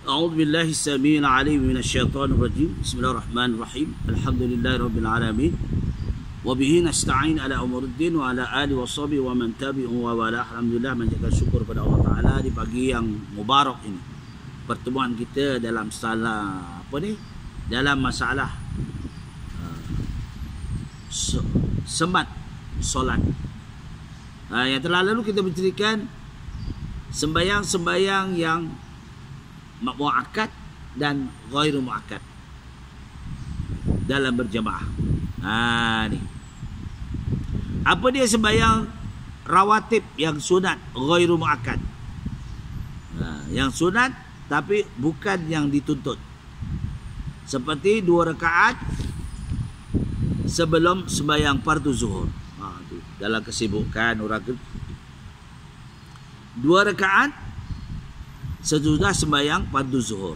A'udzu billahi as-sami'il 'alim minasyaitonir rajim. Bismillahirrahmanirrahim. Alhamdulillahirabbil alamin. Wa bihi nasta'in ala umuruddin wa ala alihi washabihi wa man tabi'ahu wa wala. Alhamdulillah, menjaga syukur pada Allah Taala di pagi yang mubarak ini. Pertemuan kita dalam dalam masalah semat solat. Yang telah lalu kita berceritakan sembahyang yang muakkad dan ghairu muakkad dalam berjamaah. Ni. Apa dia sembahyang rawatib yang sunat ghairu muakkad? Yang sunat tapi bukan yang dituntut. Seperti 2 rakaat sebelum sembahyang fardu zuhur. Dalam kesibukan orang 2 rakaat sesudah sembahyang fardu zuhur,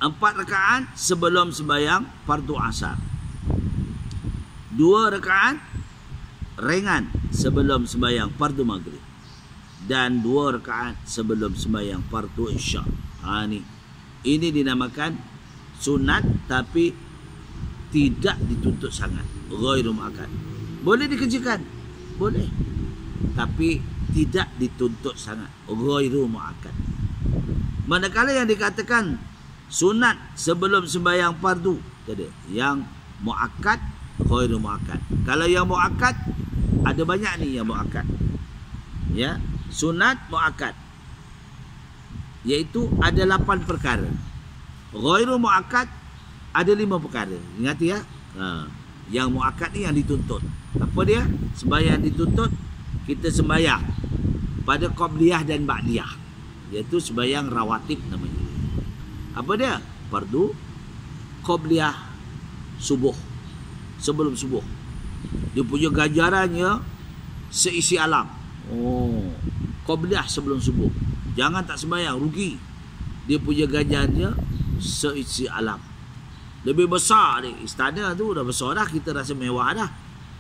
4 rakaat sebelum sembahyang fardu asar, 2 rakaat ringan sebelum sembahyang fardu maghrib, dan 2 rakaat sebelum sembahyang fardu isya. Ini dinamakan sunat tapi tidak dituntut sangat, ghairu muakkad. Boleh dikerjakan, boleh, tapi tidak dituntut sangat, ghairu muakkad. Manakala yang dikatakan sunat sebelum sembahyang fardu, jadi yang muakkad, ghairu muakkad. Kalau yang muakkad ada banyak ni yang muakkad. Ya, sunat muakkad iaitu ada 8 perkara. Ghairu muakkad ada 5 perkara. Ingat ya. Yang muakkad ni yang dituntut. Apa dia? Sembahyang dituntut, kita sembahyang pada qabliyah dan ba'diyah, iaitu sembahyang rawatib namanya. Apa dia? Fardu, qabliyah, subuh, sebelum subuh. Dia punya ganjarannya seisi alam. Qabliyah sebelum subuh. Jangan tak sembahyang, rugi. Dia punya ganjarannya seisi alam. Lebih besar ni. Istana tu dah besar dah, kita rasa mewah dah.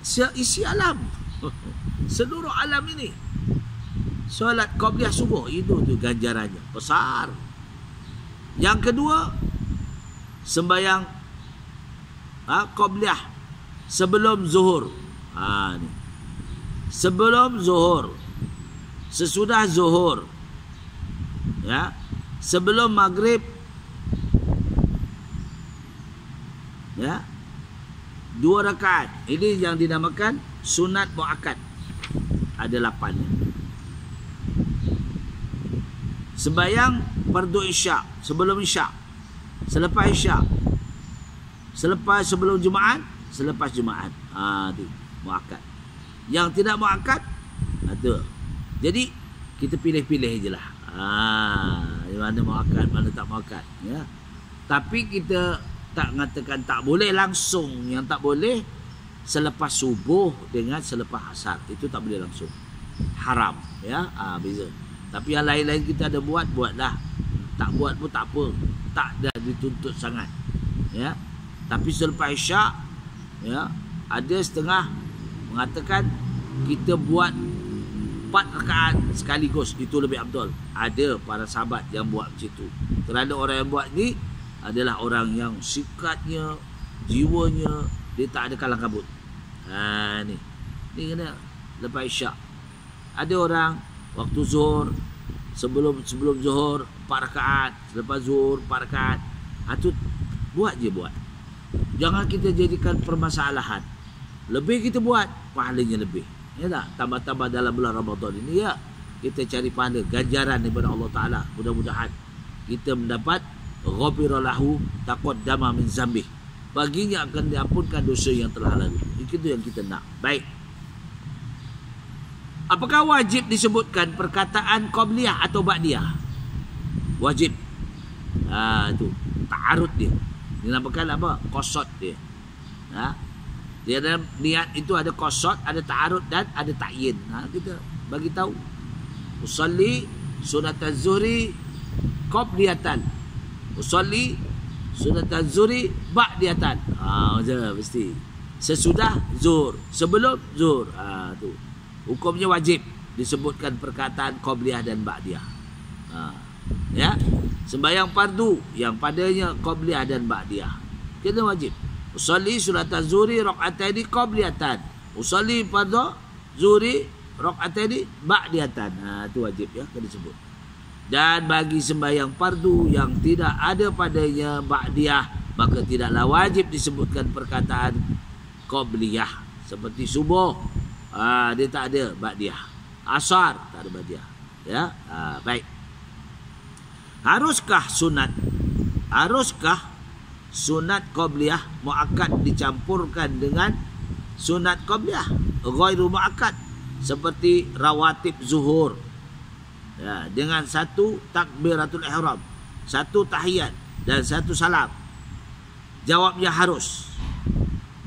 Seisi alam. Seluruh alam ini. Solat qabliyah subuh, itu tu ganjarannya besar. Yang kedua, sembahyang qabliyah sebelum zuhur. Ni. Sebelum zuhur, sesudah zuhur, ya, sebelum maghrib, ya, 2 rakaat. Ini yang dinamakan sunat muakkad. Ada 8-nya. Sembahyang fardu isya sebelum isya, selepas isya, sebelum Jumaat, selepas Jumaat. Itu muakkad. Yang tidak muakkad, tu. Jadi kita pilih-pilih je lah. Mana muakkad, mana tak muakkad, ya. Tapi kita tak mengatakan tak boleh langsung. Yang tak boleh selepas subuh dengan selepas asar, itu tak boleh langsung, haram, ya. Beza. Tapi yang lain-lain kita ada buatlah. Tak buat pun tak apa, tak dah dituntut sangat, ya. Tapi selepas isyak, ya, ada setengah mengatakan kita buat 4 rakaat sekaligus, itu lebih afdal. Ada para sahabat yang buat macam tu. Kerana orang yang buat ni adalah orang yang sikatnya, jiwanya, dia tak ada kalang kabut. Ni kena lepas isyak. Ada orang waktu zuhur, sebelum zuhur 4 rakaat, selepas zuhur 4 rakaat. Tu buat je buat. Jangan kita jadikan permasalahan. Lebih kita buat, pahalanya lebih. Ya tak? Tambah-tambah dalam bulan Ramadan ini, ya, kita cari pahala, ganjaran daripada Allah Ta'ala. Mudah-mudahan kita mendapat ghafira lahu taqaddama min zambih. Baginya akan diampunkan dosa yang telah lalu. Itu yang kita nak. Baik. Apakah wajib disebutkan perkataan qabliyah atau ba'diyah? Wajib. Itu ta'arud dia. Dinamakan apa? Qasad dia. Dia dalam niat itu ada qasad, ada ta'arud dan ada ta'yin. Kita bagi tahu. Usalli sunat az-zuhri qabliyatan. Usalli sunat az-zuhri ba'diyatan. Mesti. Sesudah zuhur, sebelum zuhur. Tu. Hukumnya wajib disebutkan perkataan qabliyah dan ba'diyah. Ya. Sembahyang fardu yang padanya qabliyah dan ba'diyah. Kena wajib. Usalli surat az-zuhri rakaataini qabliyatan. Usalli fardu zuhri rakaataini ba'diyatan. Itu wajib ya, kena sebut. Dan bagi sembahyang fardu yang tidak ada padanya ba'diyah, maka tidaklah wajib disebutkan perkataan qabliyah. Seperti subuh, dia tak ada ba'diyah. Asar tak ada ba'diyah. Ya, baik. Haruskah sunat qabliyah muakkad dicampurkan dengan sunat qabliyah ghairu muakkad seperti rawatib zuhur, ya, dengan satu takbiratul ihram, satu tahiyat dan satu salam? Jawabnya harus.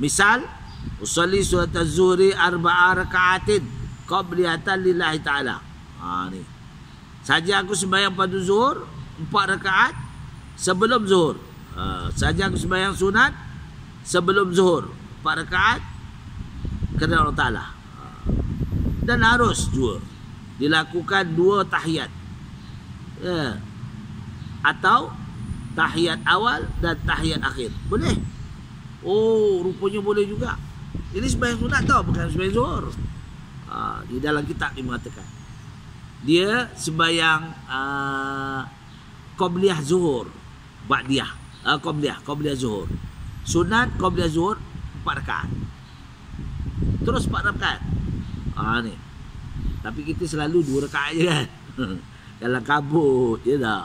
Misal, usalli surat az-zuhri arba'a raka'atin qabliyatan lillahi ta'ala. Ni. Saja aku sembahyang pada zuhur 4 rakaat sebelum zuhur. Saja aku sembahyang sunat sebelum zuhur 4 rakaat kerana Allah Ta'ala. Dan harus juga dilakukan 2 tahiyat, ya, atau tahiyat awal dan tahiyat akhir. Boleh. Oh, rupanya boleh juga. Ini sembahyang sunat tau, bukan sembahyang zuhur. Di dalam kitab dia mengatakan dia sembahyang qabliyah zuhur, ba'diyah, qabliyah zuhur. Sunat qabliyah zuhur 4 rakaat. Terus 4 rakaat. Ni. Tapi kita selalu 2 rakaat je kan. Kalau kabut je dah.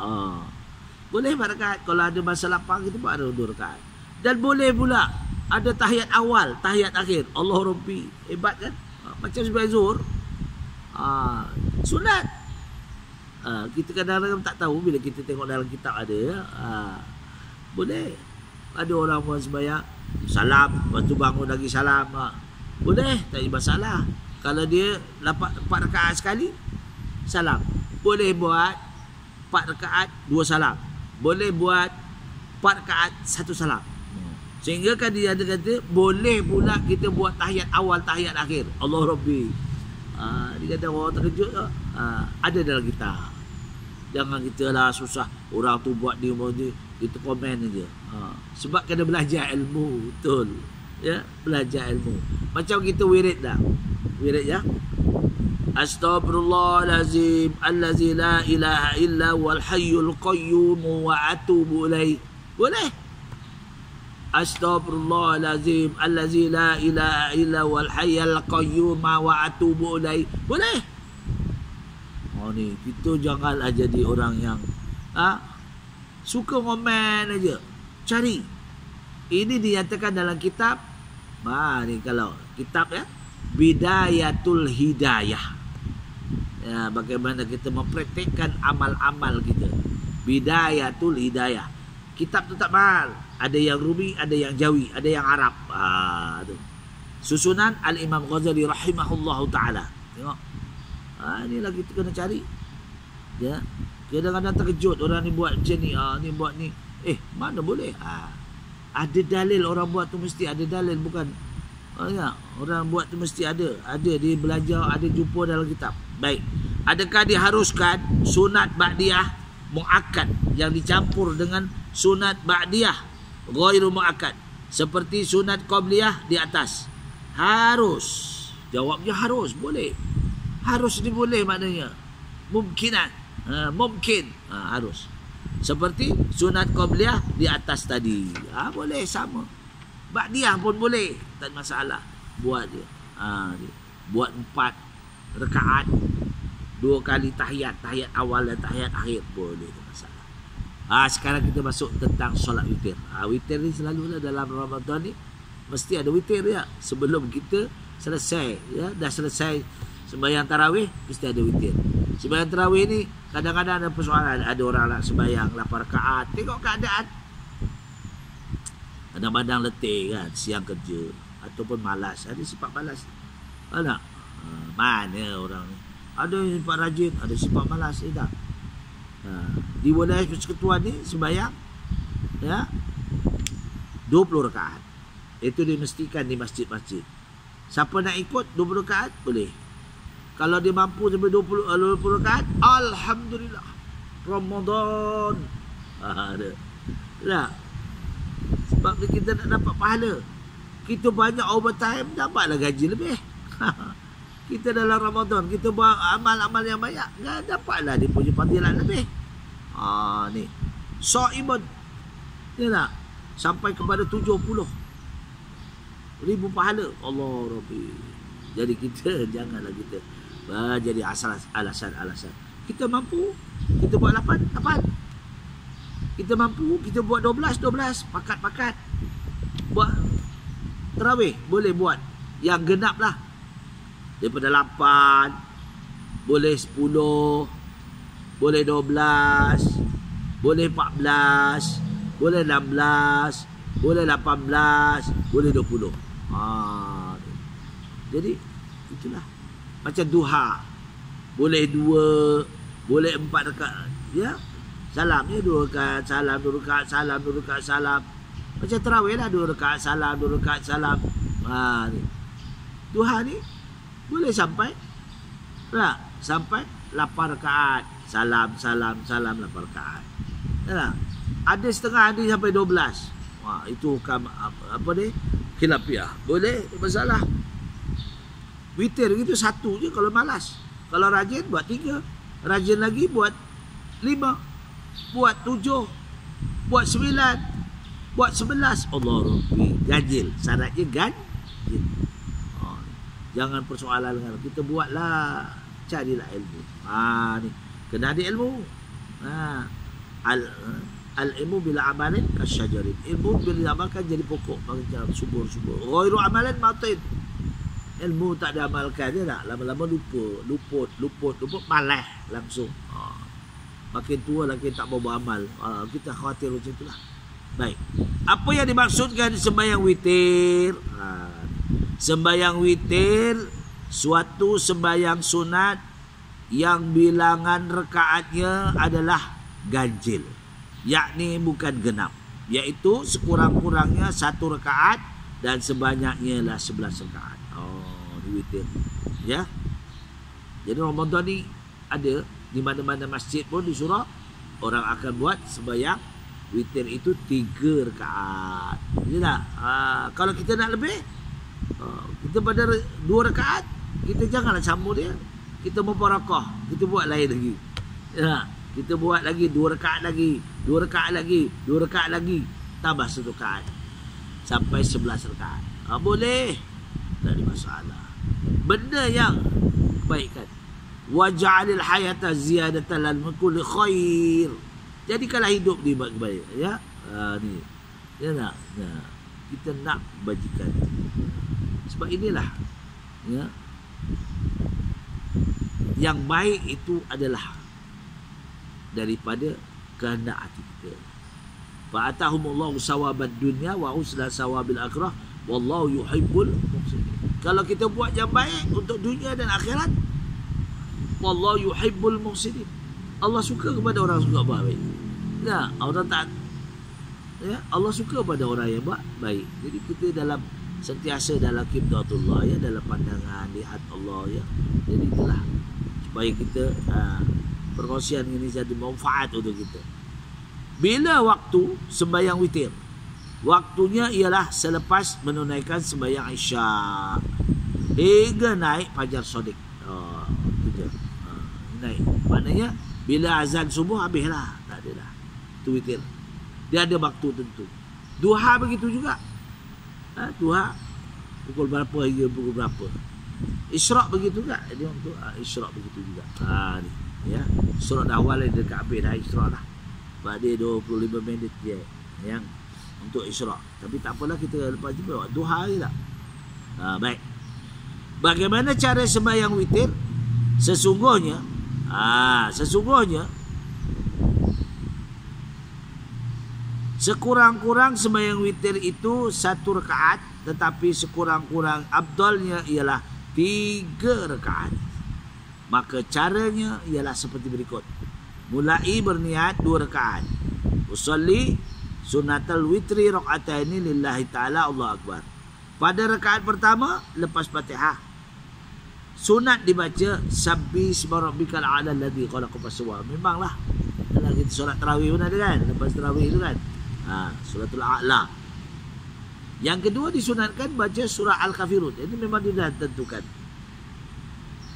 Boleh 4 rakaat. Kalau ada masa lapang kita buat ada 2 rakaat. Dan boleh pula ada tahiyat awal, tahiyat akhir. Allah Rabbi. Hebat kan? Macam sembahyang zuhur. Sunat. Kita kadang-kadang tak tahu bila kita tengok dalam kitab ada. Boleh. Ada orang buat sembahyang salam, lepas tu bangun lagi salam. Boleh, tak ada masalah. Kalau dia 4 rakaat sekali, salam. Boleh buat 4 rakaat 2 salam. Boleh buat 4 rakaat 1 salam. Sehingga kan dia ada kata boleh pula kita buat tahiyat awal, tahiyat akhir. Allah Rabbi. Dia kata orang terkejut tak? Ada dalam kitab. Jangan kita lah susah orang tu buat dia kita komen aja. Sebab kena belajar ilmu, betul. Ya, belajar ilmu. Macam kita wirid dah. Wirid ya. Astaghfirullahalazim allazi la ilaha illa wal hayyul qayyum wa atubu ilaih. Boleh. Astaghfirullahalazim allazi la ilaha illa wal hayyul qayyum wa atubu ilaih. Boleh. Ni kita janganlah jadi orang yang suka komen aja. Cari. Ini dinyatakan dalam kitab. Ni kalau kitab ya, Bidayatul Hidayah. Ya, bagaimana kita mempraktikkan amal-amal kita. Bidayatul Hidayah. Kitab tu tak mahal. Ada yang Rumi, ada yang Jawi, ada yang Arab. Tu. Susunan Al-Imam Ghazali rahimahullahu ta'ala. Tengok. Inilah kita kena cari. Ya. Kadang-kadang terkejut orang ni buat macam ni, ni buat ni. Mana boleh? Ada dalil orang buat tu mesti ada dalil, bukan ya, orang buat tu mesti ada. Ada dia belajar, ada jumpa dalam kitab. Baik. Adakah diharuskan sunat ba'diyah muakkad yang dicampur dengan sunat ba'diyah ghairu muakkad seperti sunat qabliyah di atas? Harus. Jawabnya harus, boleh. Harus ni boleh maknanya. Mungkinan. Mungkin. Harus. Seperti sunat qabliyah di atas tadi. Boleh sama. Ba'diyah pun boleh. Tak masalah. Buat je. Buat 4 rakaat. 2 kali tahiyat. Tahiyat awal dan tahiyat akhir. Boleh. Tak masalah. Sekarang kita masuk tentang solat witir. Witir ni selalulah dalam Ramadan ni mesti ada witir ya. Sebelum kita selesai. Ya, dah selesai sembahyang tarawih mesti ada witir. Sembahyang tarawih ni kadang-kadang ada persoalan. Ada orang nak sembahyang 8 rakaat. Tengok keadaan. Kadang-kadang letih kan, siang kerja ataupun malas. Ada sifat malas. Mana? Mana orang ni? Ada yang sifat rajin, ada sifat malas. Tak. Di wilayah persekutuan ni sembahyang ya 20 rakaat. Itu dimestikan di masjid-masjid. Siapa nak ikut 20 rakaat boleh. Kalau dia mampu sampai 20 rakaat, alhamdulillah. Ramadan. Ada. Lah. Sebab kita nak dapat pahala. Kita banyak overtime, dapatlah gaji lebih. Kita dalam Ramadan, kita buat amal-amal yang banyak, dapatlah dia punya fadilat lebih. Ni. Shaimun. Dia nak sampai kepada 70,000 pahala. Allah Rabbi. Jadi kita janganlah kita jadi alasan-alasan. Kita mampu, kita buat 8. Kita mampu, kita buat 12. Pakat. Buat tarawih, boleh buat yang genap lah. Daripada 8, boleh 10, boleh 12, boleh 14, boleh 16, boleh 18, boleh 20. Jadi itulah. Macam duha, boleh 2, boleh 4 rakaat. Ya, salam ya, 2 rakaat salam, 2 rakaat salam, 2 rakaat salam. Macam tarawih lah, 2 rakaat salam, 2 rakaat salam. Ni. Duha ni boleh sampai 8 rakaat. Salam 8 rakaat. Ya, ada setengah ada sampai 12. Itu apa ni? Khilafiah. Boleh, masalah. Witir gitu 1 je kalau malas. Kalau rajin buat 3. Rajin lagi buat 5. Buat 7. Buat 9. Buat 11. Allah Rabbi. Ganjil. Syaratnya ganjil. Jangan persoalan dengan kita buatlah. Carilah ilmu. Ni. Kena ada ilmu. Al-ilmu bila amalin kasyajarin. Ilmu bila diamalkan jadi pokok. Macam subur-subur. Ghairu amalan matin. Ilmu tak diamalkan dia tak. Lama-lama luput, malah langsung. Makin tua lagi tak mau beramal. Kita khawatir macam itulah. Baik. Apa yang dimaksudkan sembahyang witir? Sembahyang witir suatu sembahyang sunat yang bilangan rakaatnya adalah ganjil, yakni bukan genap, iaitu sekurang-kurangnya 1 rakaat dan sebanyaknya lah 11 rakaat. Witir. Ya. Jadi Ramadan ni ada di mana-mana masjid pun disuruh orang akan buat sembahyang witir itu 3 rakaat. Ya tak? Kalau kita nak lebih, kita pada 2 rakaat, kita janganlah sambung dia. Kita mubarakah, kita buat lain lagi. Ya, kita buat lagi 2 rakaat lagi, 2 rakaat lagi, 2 rakaat lagi, tambah 1 rakaat sampai 11 rakaat. Boleh. Tak ada masalah. Benda yang kebaikan. Wa ja'alil hayata ziyadatan lil kulli khair. Jadikanlah hidup ni baik. Ya. Ni. Ya nak. Kita nak bajikan. Sebab inilah ya, yang baik itu adalah daripada kehendak hati kita. Fa atahumullahu sawabad dunya wa husna sawabil akhirah wallahu yuhibbul muhsinin. Kalau kita buat yang baik untuk dunia dan akhirat, wallahu yuhibbul muhsinin. Allah suka kepada orang suka buat baik. Ya, orang tak, ya, Allah suka pada orang yang buat baik. Jadi kita dalam sentiasa dalam qiblatullah, ya, dalam pandangan lihat Allah, ya. Jadi itulah supaya kita perkongsian ini jadi manfaat untuk kita. Bila waktu sembahyang witir? Waktunya ialah selepas menunaikan sembahyang Isyak hingga naik fajar shadiq. Itu je. Naik. Maknanya bila azan subuh habislah, tak ada dah. Itu witir. Dia ada waktu tentu. Duha begitu juga. Duha pukul berapa hingga pukul berapa. Isyraq begitu juga. Dia untuk Isyraq begitu juga. Ni. Ya. Isyraq dah awal dekat habis dah Isyraq dah. Sebab dia 25 minit je yang untuk Isyraq. Tapi tak apalah, kita lepas tu buat duha je tak. Baik. Bagaimana cara sembahyang witir? Sesungguhnya sekurang-kurang sembahyang witir itu 1 rakaat, tetapi sekurang-kurang afdalnya ialah 3 rakaat. Maka caranya ialah seperti berikut. Mulai berniat 2 rakaat. Usolli sunnatul witri raka'ataini lillahi ta'ala, Allah Akbar. Pada rakaat pertama lepas Fatihah, sunat dibaca sabbi isma rabbikal a'la alladzi khalaqa fasawwa. Memanglah Nak kita solat tarawih pun ada kan. Lepas tarawih tu kan. Suratul A'la. Yang kedua disunatkan baca surah Al-Kafirun. Ini memang dia dah tentukan.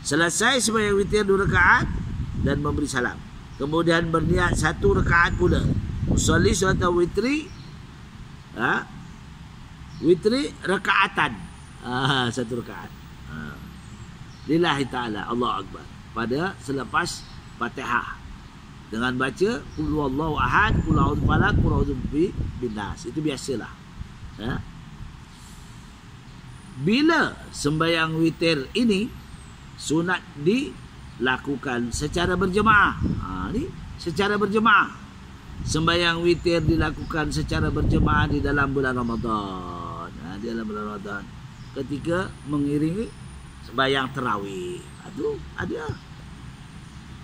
Selesai sembahyang witir 2 rakaat dan memberi salam. Kemudian berniat 1 rakaat pula. Usolli solat witri. Witri rakaatan. 1 rakaat. Lillahi ta'ala. Allah Akbar. Pada selepas Fatihah. Dengan baca Qul huwallahu ahad, Qul a'udzu falaq, Qul a'udzu binnas. Itu biasalah. Bila sembahyang witir ini sunat dilakukan secara berjemaah. Ni secara berjemaah. Sembahyang witir dilakukan secara berjemaah di dalam bulan Ramadan. Di dalam bulan Ramadan. Ketika mengiringi sembahyang tarawih. Itu ada.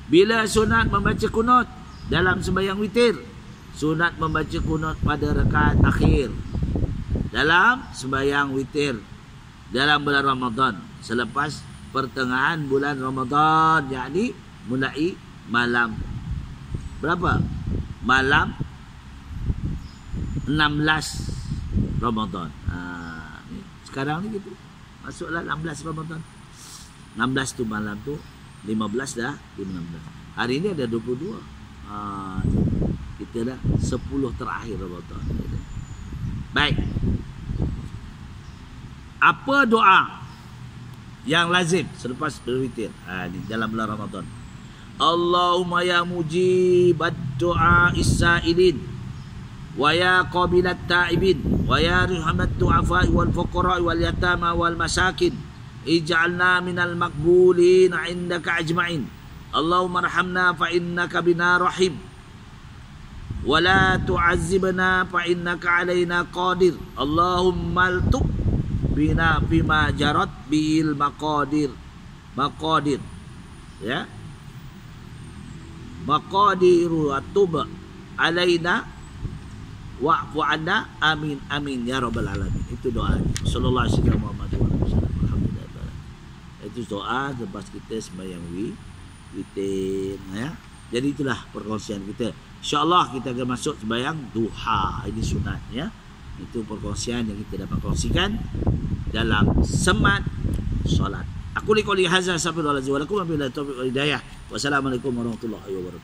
Bila sunat membaca kunut dalam sembahyang witir. Sunat membaca kunut pada rakaat akhir dalam sembahyang witir dalam bulan Ramadan selepas pertengahan bulan Ramadan, yakni mulai malam berapa? Malam 16 Ramadan. Sekarang ni gitu. Masuklah 16 Ramadan. 16 tu malam tu, 15 dah, 16. Hari ni ada 22. Kita dah 10 terakhir Ramadan. Baik. Apa doa yang lazim selepas berwitir di dalam bulan Ramadan? Allahumma ya mujibad du'a is-sa'ilin wa ya qabilat ta'ibin wa ya rihamat du'afa wal fuqara wal yatama wal masakin ij'alna minal maqbulin 'indaka ajma'in. Allahumma arhamna fa innaka bina rahim wa la tu'azzibna fa innaka 'alaina qadir. Allahumma altub bina bima jarat bil maqadir. Ya, maqadiru atub alaina wa'fu anna amin amin ya rabbal alamin. Itu doa sallallahu alaihi wasallam. Alhamdulillah. Itu doa lepas kita sembahyang witir, ya. Jadi itulah perkongsian kita. InsyaAllah kita akan masuk sembahyang duha. Ini sunat, ya. Itu perkongsian yang kita dapat kongsikan dalam semat solat. Aku liqouli hadza sabirul azim wa lakum billahi taufiq wal hidayah. Wassalamualaikum warahmatullahi wabarakatuh.